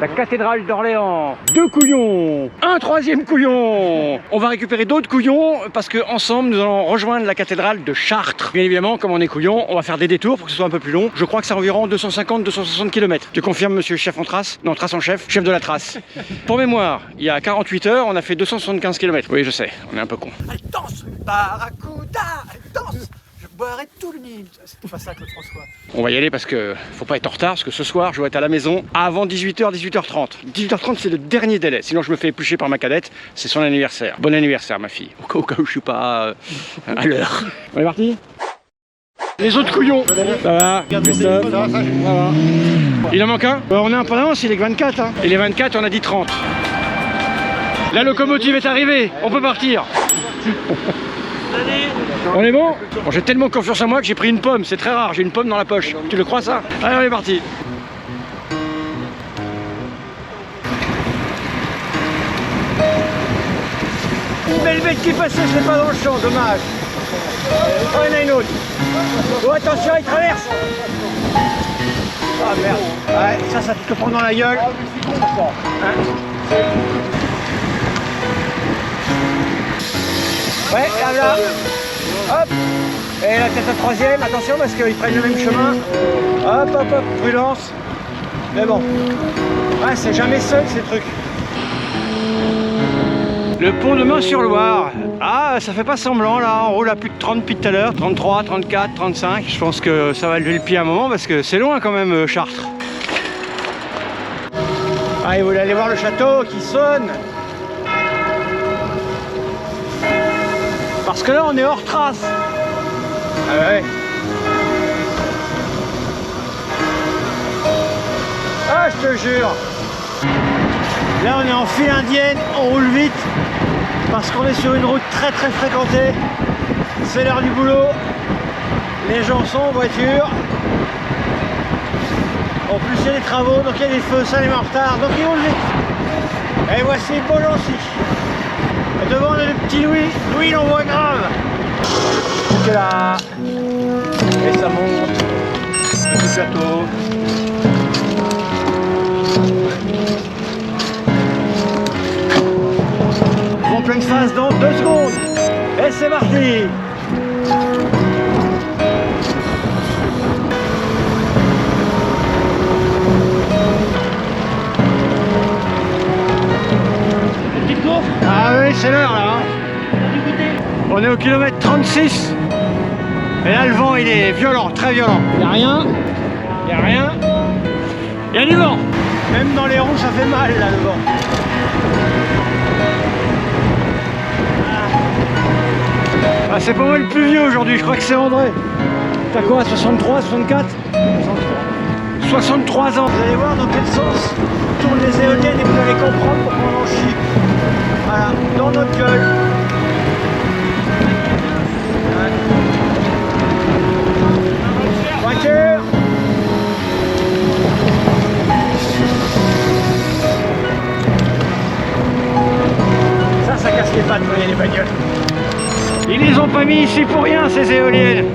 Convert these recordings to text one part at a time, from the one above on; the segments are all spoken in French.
La cathédrale d'Orléans. 2 couillons. Un troisième couillon. On va récupérer d'autres couillons parce que ensemble nous allons rejoindre la cathédrale de Chartres. Bien évidemment, comme on est couillon, on va faire des détours pour que ce soit un peu plus long. Je crois que c'est environ 250-260 km. Tu confirmes, monsieur chef en trace? Non, trace en chef, chef de la trace. Pour mémoire, il y a 48 heures, on a fait 275 km. Oui, je sais, on est un peu con. Elle danse, Barracuda, elle danse. Je boirai tout le Nil. C'était pas ça, Claude François. On va y aller parce que faut pas être en retard, parce que ce soir je dois être à la maison avant 18h, 18h30. 18h30 c'est le dernier délai, sinon je me fais éplucher par ma cadette, c'est son anniversaire. Bon anniversaire ma fille, au cas où je suis pas à l'heure. On est parti? Les autres couillons. Ça va, Christophe? Ça va. Il en manque un? On est un peu d'avance, il est que 24. Hein. Et les 24 on a dit 30. La locomotive est arrivée, on peut partir. On est bon? Bon, j'ai tellement confiance en moi que j'ai pris une pomme, c'est très rare, j'ai une pomme dans la poche. Tu le crois ça? Allez, on est parti. Une belle bête qui passait, c'est pas dans le champ, dommage. Oh, il y en a une autre. Oh, attention, il traverse. Ah merde. Ouais, ça te prend dans la gueule. Hein? Ouais, là. Hop. Et la tête à troisième, attention parce qu'ils prennent le même chemin. Hop, hop, hop, prudence. Mais bon. Ouais, c'est jamais seul ces trucs. Le pont de Main-sur-Loire. Ah, ça fait pas semblant là, on roule à plus de 30 depuis tout à l'heure. 33, 34, 35. Je pense que ça va lever le pied un moment parce que c'est loin quand même, Chartres. Ah, ils voulaient aller voir le château qui sonne. Parce que là on est hors trace. Ah ouais. Ah je te jure. Là on est en file indienne, on roule vite. Parce qu'on est sur une route très très fréquentée. C'est l'heure du boulot. Les gens sont en voiture. En plus il y a des travaux, donc il y a des feux, ça les met en retard, donc ils roulent vite. Et voici Beaugency. Devant on a le petit Louis, Louis il envoie grave. C'est là. Et ça monte. Petit château. En pleine phase dans 2 secondes. Et c'est parti. Ah oui, c'est l'heure là. On est au kilomètre 36. Et là, le vent, il est violent, très violent. Il n'y a rien. Il n'y a rien. Il y a du vent. Même dans les roues, ça fait mal là, le vent. Ah, c'est pas moi le plus vieux aujourd'hui, je crois que c'est André. T'as quoi, 63, 64 63 ans. Vous allez voir dans quel sens tournent les éoliennes et vous allez comprendre pourquoi on en chie. Voilà, dans notre gueule. Ouais. Voiture. Ça casse les pattes, voyez les bagnoles. Ils les ont pas mis ici pour rien, ces éoliennes.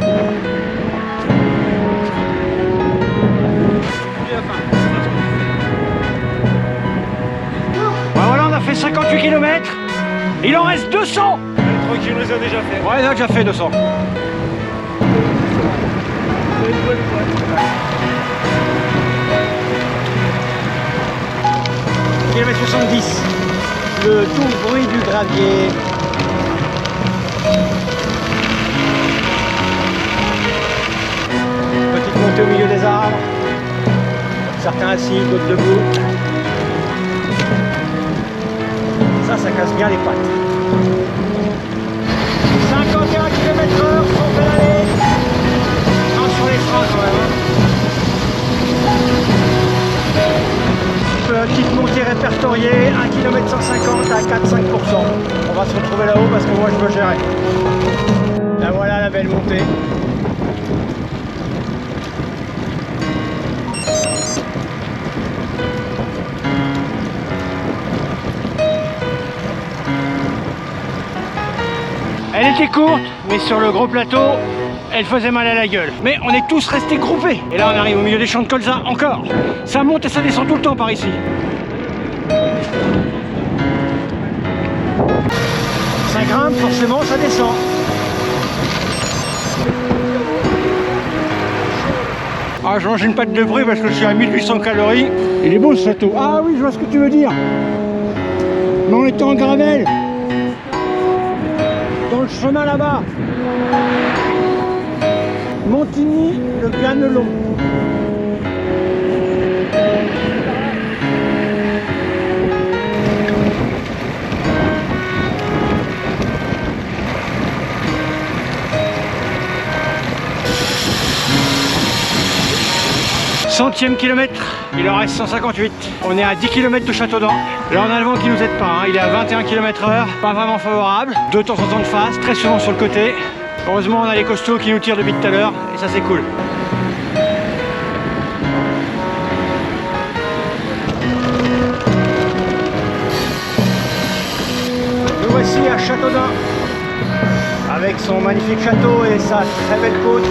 Voilà, on a fait 58 km. Il en reste 200. Tranquille, on les a déjà fait. Ouais, on a déjà fait 200. Kilomètre 70. Le doux bruit du gravier. Petite montée au milieu des arbres. Certains assis, d'autres debout. Ça casse bien les pattes. 51 km/h sans pédaler. Non, sur les freins quand même. Petite montée répertoriée, 1 km 150 à 4-5%. On va se retrouver là-haut parce que moi je veux gérer. Là voilà la belle montée. Elle était courte, mais sur le gros plateau, elle faisait mal à la gueule. Mais on est tous restés groupés. Et là, on arrive au milieu des champs de colza, encore. Ça monte et ça descend tout le temps par ici. grimpe, forcément ça descend. Ah, je mange une pâte de brie parce que je suis à 1800 calories. Il est beau ce château. Ah oui, je vois ce que tu veux dire. Mais on était en gravel. Dans le chemin là-bas. Montigny, le Ganelon. Centième kilomètre, il en reste 158. On est à 10 km de Châteaudun. Là on a le vent qui nous aide pas, hein. Il est à 21 km/h, pas vraiment favorable. De temps en temps de face, très souvent sur le côté. Heureusement on a les costauds qui nous tirent depuis tout à l'heure et ça c'est cool. Nous voici à Châteaudun avec son magnifique château et sa très belle côte.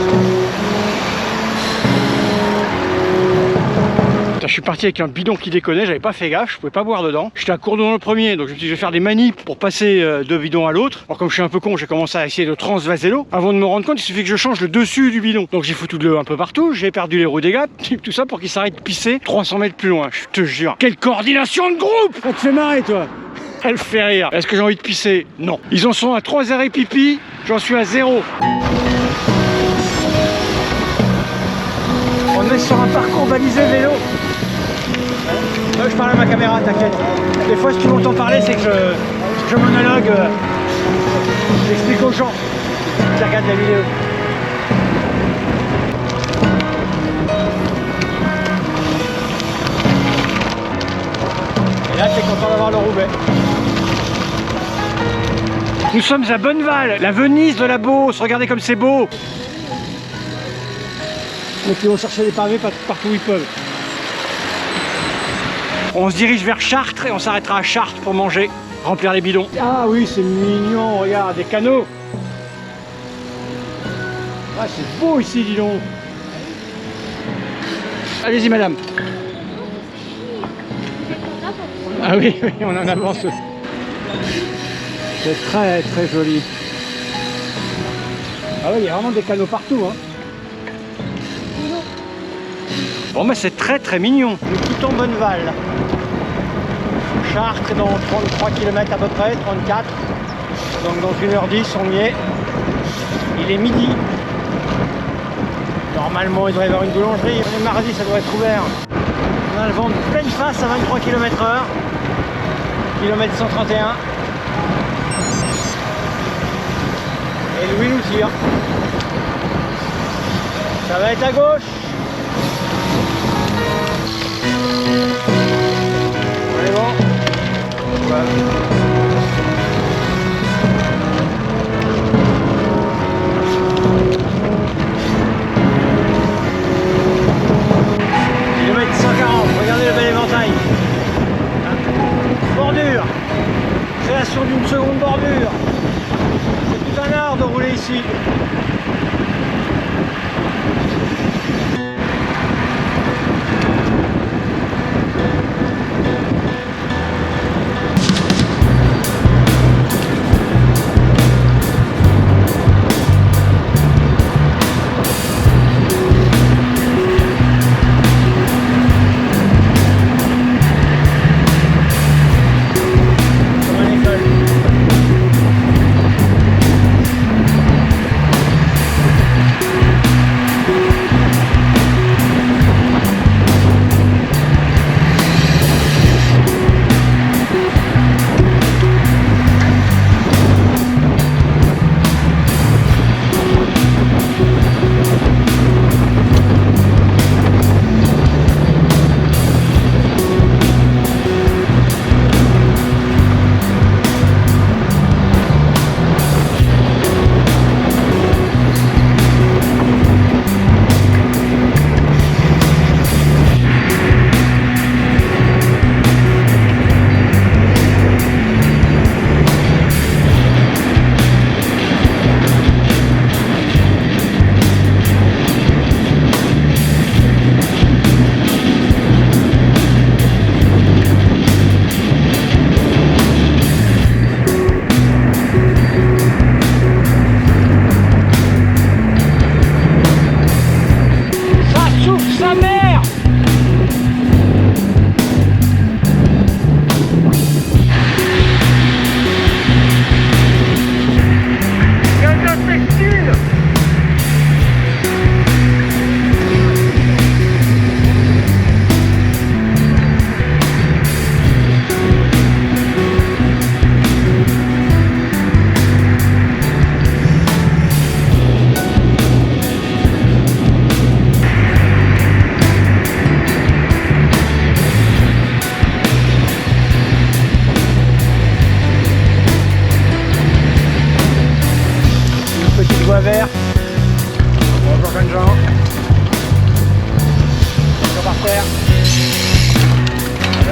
Je suis parti avec un bidon qui déconnait, j'avais pas fait gaffe, je pouvais pas boire dedans. J'étais à Courdon le premier, donc je me suis dit je vais faire des manips pour passer de bidon à l'autre. Alors comme je suis un peu con, j'ai commencé à essayer de transvaser l'eau. Avant de me rendre compte, il suffit que je change le dessus du bidon. Donc j'ai foutu de l'eau un peu partout, j'ai perdu les roues des gars, tout ça pour qu'ils s'arrêtent de pisser 300 mètres plus loin, je te jure. Quelle coordination de groupe! Ça te fait marrer toi? Elle fait rire. Est-ce que j'ai envie de pisser? Non. Ils en sont à 3 arrêts pipi, j'en suis à 0. On est sur un parcours balisé vélo. Je parle à ma caméra, t'inquiète. Des fois, si tu m'entends parler, c'est que je monologue. J'explique aux gens qui regardent la vidéo. Et là, t'es content d'avoir le Roubaix. Nous sommes à Bonneval, la Venise de la Beauce. Regardez comme c'est beau. Donc ils vont chercher des pavés partout où ils peuvent. On se dirige vers Chartres et on s'arrêtera à Chartres pour manger, remplir les bidons. Ah oui, c'est mignon, regarde, des canaux. Ah, c'est beau ici, dis donc. Allez-y, madame. Ah oui, oui, on en avance. C'est très très joli. Ah oui, il y a vraiment des canaux partout, hein. Bon, mais c'est très très mignon. Nous quittons Bonneval. Chartres est dans 33 km à peu près, 34. Donc dans 1h10 on y est. Il est midi. Normalement il devrait y avoir une boulangerie. On est mardi, ça doit être ouvert. On a le vent de pleine face à 23 km/h. Kilomètre 131. Et Louis nous tire. Ça va être à gauche. On est bon. Ouais. Kilomètre 140, regardez le bel éventail. Bordure. Création d'une seconde bordure. C'est tout un art de rouler ici.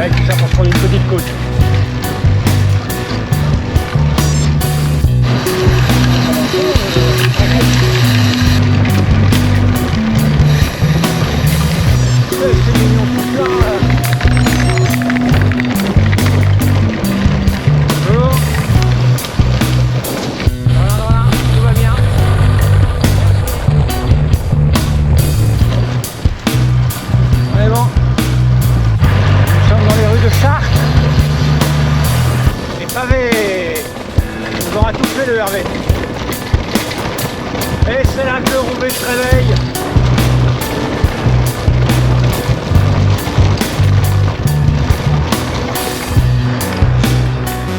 Ouais, tout ça pour prendre une petite côte. C'est mignon tout plein là. Bonjour. Voilà, tout va bien. On est bon. Nous sommes dans les rues de Chartres. Les pavés. On aura tout fait le Hervé. Et c'est là que le Roubaix se réveille.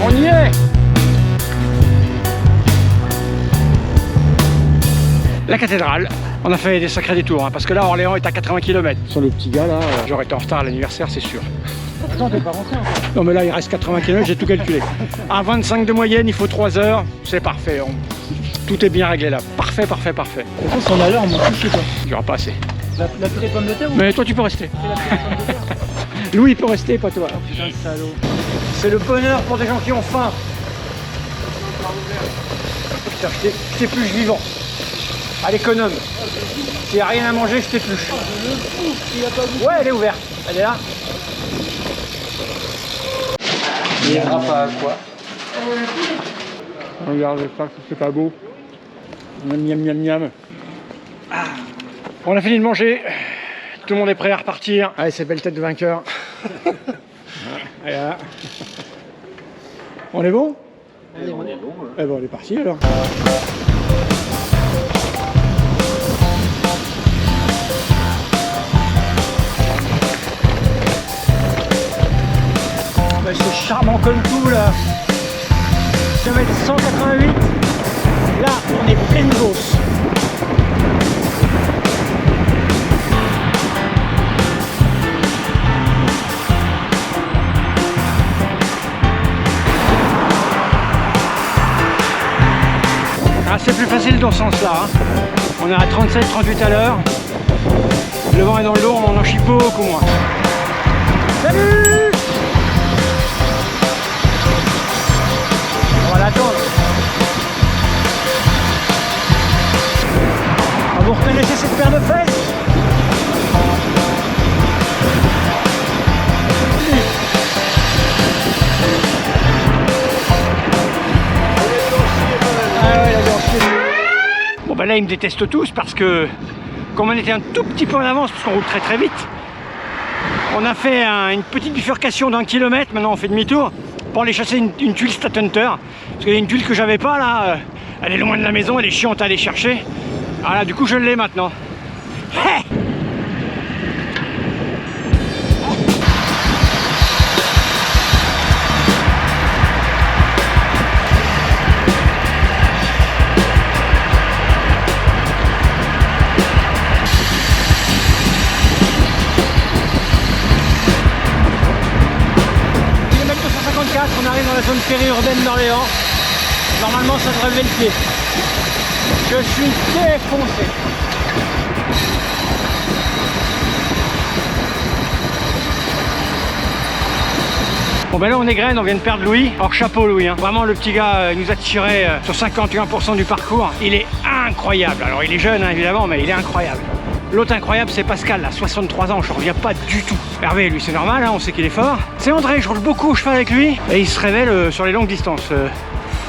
On y est. La cathédrale. On a fait des sacrés détours, hein, parce que là Orléans est à 80 km. Sur le petit gars là, j'aurais été en retard à l'anniversaire, c'est sûr. Attends, t'es pas rentré encore? Non mais là il reste 80 km, j'ai tout calculé. À 25 de moyenne, il faut 3 heures, c'est parfait. Tout est bien réglé là. Parfait, parfait, parfait. De toute façon, si on a l'heure, on m'en fout chez toi. Il n'y aura pas assez. La purée de pommes de terre ou Mais toi tu peux rester. c'est la purée de pommes de terre? Louis peut rester, pas toi. Putain, le salaud. C'est le bonheur pour des gens qui ont faim. Putain, je t'épluche vivant. À l'économe. S'il n'y a rien à manger, je t'épluche. Ouais, elle est ouverte. Elle est là. Il y a un pas à quoi? Regarde ça, c'est pas beau. Miam miam miam miam. Ah. On a fini de manger. Tout le monde est prêt à repartir. Allez, c'est belle tête de vainqueur. Voilà. On est bon? Allez, on est bon. Eh ben on est parti alors. Ben, c'est charmant comme tout là. Kilomètre 188. Là on est pleine gosse. C'est plus facile dans ce sens-là. Hein. On est à 37-38 à l'heure. Le vent est dans le dos, on en chie beaucoup moins. Salut! On va l'attendre. Ah, vous reconnaissez cette paire de fesses? Bon bah là ils me détestent tous parce que comme on était un tout petit peu en avance parce qu'on roule très très vite, on a fait une petite bifurcation d'1 kilomètre, maintenant on fait demi-tour pour aller chasser une tuile Stathunter parce qu'il y a une tuile que j'avais pas là, elle est loin de la maison, elle est chiante à aller chercher. Voilà, du coup je l'ai maintenant. Hey, on arrive dans la zone périurbaine d'Orléans. Normalement ça devrait lever le pied. Je suis défoncé. Bon ben là on est graine, on vient de perdre Louis. Or chapeau Louis, hein. Vraiment le petit gars nous a tiré sur 51% du parcours. Il est incroyable. Alors il est jeune hein, évidemment, mais il est incroyable. L'autre incroyable c'est Pascal, là, 63 ans, je reviens pas du tout. Hervé lui c'est normal, hein, on sait qu'il est fort. C'est André, je roule beaucoup au cheval avec lui et il se révèle sur les longues distances.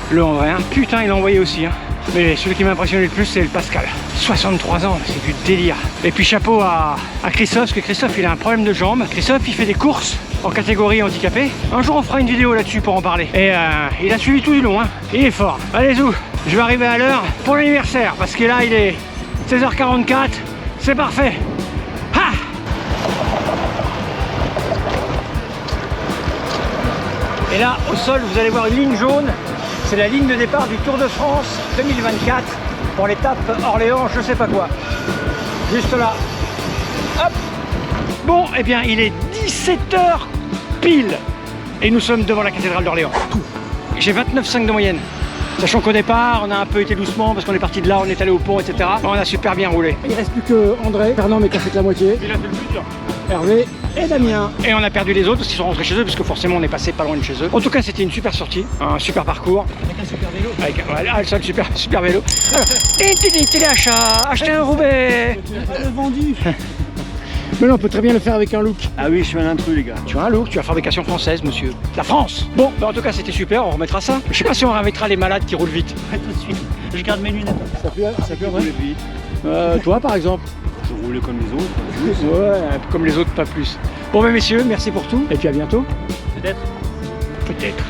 Le André, hein. Putain il a envoyé aussi. Hein. Mais celui qui m'a impressionné le plus c'est le Pascal. 63 ans, c'est du délire. Et puis chapeau à Christophe, parce que Christophe il a un problème de jambe. Christophe il fait des courses en catégorie handicapé. Un jour on fera une vidéo là-dessus pour en parler. Et il a suivi tout du long, hein. Il est fort. Allez zou, je vais arriver à l'heure pour l'anniversaire parce que là il est 16h44. C'est parfait. Ha! Et là, au sol, vous allez voir une ligne jaune. C'est la ligne de départ du Tour de France 2024 pour l'étape Orléans, je sais pas quoi. Juste là. Hop! Bon, eh bien, il est 17h pile. Et nous sommes devant la cathédrale d'Orléans. J'ai 29,5 de moyenne. Sachant qu'au départ, on a un peu été doucement parce qu'on est parti de là, on est allé au pont, etc. On a super bien roulé. Il reste plus que André. Fernand mais qui a fait que la moitié. Il a fait le but là. Hervé et Damien. Et on a perdu les autres parce qu'ils sont rentrés chez eux, parce que forcément on est passé pas loin de chez eux. En tout cas, c'était une super sortie, un super parcours. Avec un super vélo. Avec un super vélo. Téléachat, acheter un Roubaix. Tu l'as pas vendu. Mais non, on peut très bien le faire avec un look. Ah oui, je suis un intrus, les gars. Tu as un look, tu as fabrication française, monsieur. La France. Bon, bah en tout cas, c'était super, on remettra ça. Je sais pas si on réinvitera les malades qui roulent vite. Tout de suite. Je garde mes lunettes. Ça peut Vous voulez vite. toi, par exemple. Je roule comme les autres. Ouais, comme les autres, pas plus. Bon, bah messieurs, merci pour tout. Et puis à bientôt. Peut-être. Peut-être.